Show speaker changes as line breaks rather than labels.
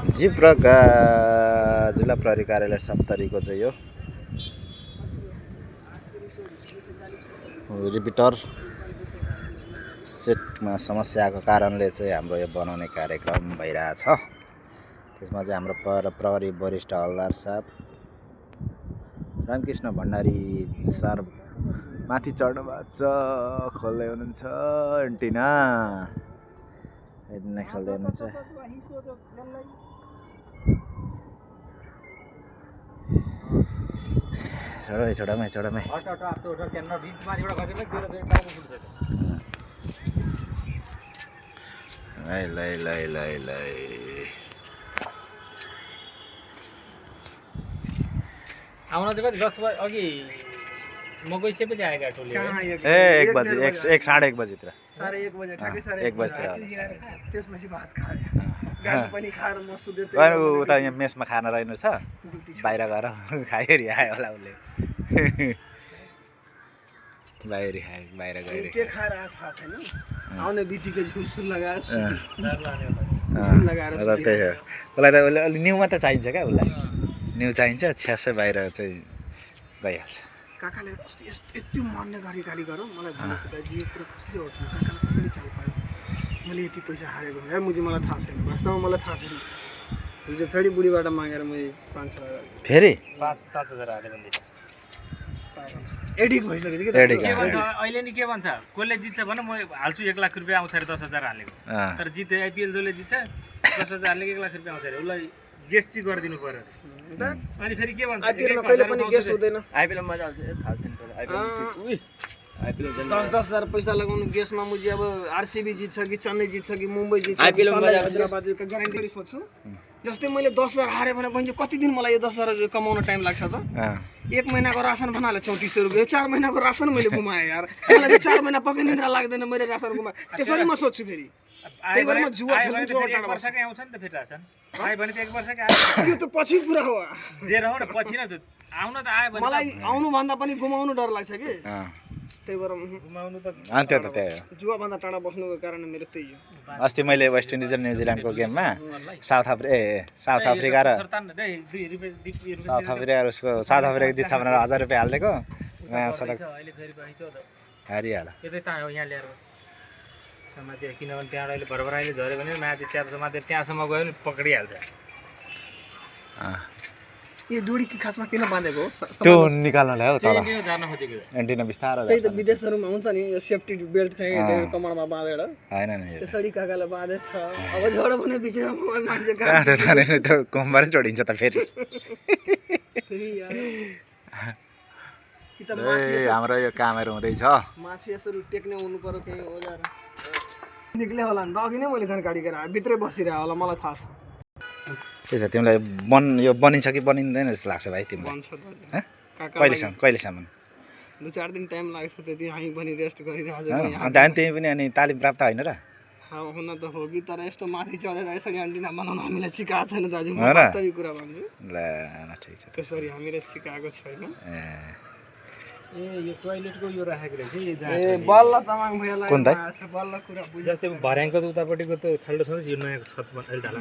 जिब्रका जिल्ला प्रहरी कार्यालय सप्तरीको चाहिँ यो रिपिटर सेटमा समस्याको कारणले चाहिँ हाम्रो यो बनाउने कार्यक्रम भइरहेछ। त्यसमा चाहिँ हाम्रो प्रहरी वरिष्ठ हवलदार साहब रामकृष्ण भण्डारी सर माथि चढ्नु भएको छ, खोल्दै हुनुहुन्छ एन्टिना खोल्दै हुनुहुन्छ। छोडामै
आउन चाहिँ कति 10 बजे अघि म गइसकेपछि आएका टोली
1 बजे 1:30 बजेतिर
1:30 बजे ठ्याक्कै
1 बजेतिर
त्यसपछि भात खाए गाडी पनि खाएर म सुत्दै
उता यहाँ मेसमा खाना रहेन छ, बाहिर गएर खाइहेरि आयो होला उसले। बाहिर गएर
के खाएर आएको थाहा छैन, आउने बित्तिकै झुलसुल लगाएर
त्यही हो। उसलाई त उसले अलि न्यु मात्रै चाहिन्छ क्या, उसलाई न्यु चाहिन्छ, छ्यासै बाहिर चाहिँ गइहाल्छ।
काकाले अस्ति यति मान्ने गरी गाली गरौँ मलाई भनेछ दाजु यो कुरा कसले हो, काकाले कसरी चाल पायो, मैले यति पैसा हारेको है मुझे मलाई थाहा छैन, वास्तवमा मलाई थाहा छैन। हिजो फेरि बुढीबाट मागेर मैले 5,000
फेरि
5,000 हाले भन्दै
एडिक भइसकेछ कि
के भन्छ अहिले नि के भन्छ, कसले जित्छ भने म हाल्छु 1 लाख रुपैयाँ आउँछ अरे 10,000 हालेको, तर जित्यो आइपिएल जसले जित्छ 10,000 हालेको 1 लाख रुपैयाँ आउँछ अरे, उसलाई गेस्ट चाहिँ गरिदिनु पर्यो। अनि फेरि के भन्छ
आइपिएलमा कहिले पनि गेस्ट हुँदैन,
आइपिएलमा मजा आउँछ थाहा छैन तर आइपिएल
10,000 पैसा लगाउनु गेस्टमा मुझे अब आरसीबी जित्छ कि चेन्नई जित्छ कि मुम्बई जित्छ हैदराबाद जित्छ ग्यारेन्टी गरी सोच्छु। जस्तै मैले 10,000 हारे भने कति दिन मलाई यो 10,000 कमाउन टाइम लाग्छ त? 1 महिनाको रासन बनाले 3400 रुपियाँ, 4 महिनाको रासन मैले गुमाएँ यार, मलाई 4 महिना पक्कै निद्रा लाग्दैन, मैले रासन गुमाएँ। त्यसरी म सोच्छु फेरि त्यही भएर म जुवा खेल्नु जुवा टाढा
वर्षकै आउँछ नि त फेरि रासन आयो भने त 1 वर्षकै आयो,
यो त पछि कुरा हो,
जे रह्यो न पछि न त आउन त आयो भने
मलाई आउनु भन्दा पनि गुमाउनु डर लाग्छ कि, त्यही भएर
गुमाउनु त
त्यो त त्यही हो।
जुवा भन्दा टाढा बस्नुको कारण मेरो त्यही हो।
अस्ति मैले वेस्ट इन्डिज र न्युजिल्यान्डको गेममा साउथ अफ्रिका उसको साउथ अफ्रिका जित्छ भनेर 1000 रुपियाँ हालिदिएको,
अहिले फेरि
हारिहाल्यो।
यतै त यहाँ ल्याएर समातेर, किनभने त्यहाँबाट अहिले भरभर अहिले झऱ्यो भने माथि च्याप समातेर त्यहाँसम्म गयो भने पक्रिहाल्छ।
यो दुडी कि खासमा किन बाँधेको हो?
त्यो निकाल्नलाई हो तल
जान खोजेको
एन्टिना बिस्तारै।
त्यही त विदेशहरूमा हुन्छ नि यो सेफ्टी बेल्ट चाहिँ कमरमा बाँधेर
हैन नि
त्यसरी काकाले बाँधेछ। अब झोडो भने बिचमा मान्छे
त्यो कोमबारै जोडिन्छ त फेरि। हाम्रो यो कामहरू हुँदैछ,
माथि यसरी टेक्ने हुनु पर्यो केही औजार निक्ले होला नि त, अघि नै मैले जानकारी गरेर भित्रै बसिरह होला, मलाई थाहा छ।
त्यसो तिमीलाई यो बनिन्छ कि बनिँदैन जस्तो लाग्छ भाइ तिमीलाई? कहिलेसम्म?
2-4 दिन टाइम लाग्छ, त्यति हामी पनि रेस्ट गरिरहेको
छौँ। अनि त्यही पनि अनि तालिम प्राप्त होइन र?
हुन त हो कि, तर यस्तो माथि चढेर यसरी एन्टिना बनाउन हामीलाई सिकाएको छैन दाजु, म वास्तविक कुरा भन्छु।
ल ठिक छ,
त्यसरी हामीले सिकाएको छैन।
यो टोयलेटको यो राखेको रहेछ
बल्ल तामाङ भैयालाई
कुन दाइ?
बल्ल कुरा बुझ्छ।
जस्तै भर्याङको त उतापट्टिको त खाल्डो छ नि, यो नयाँ छत अहिले ढाला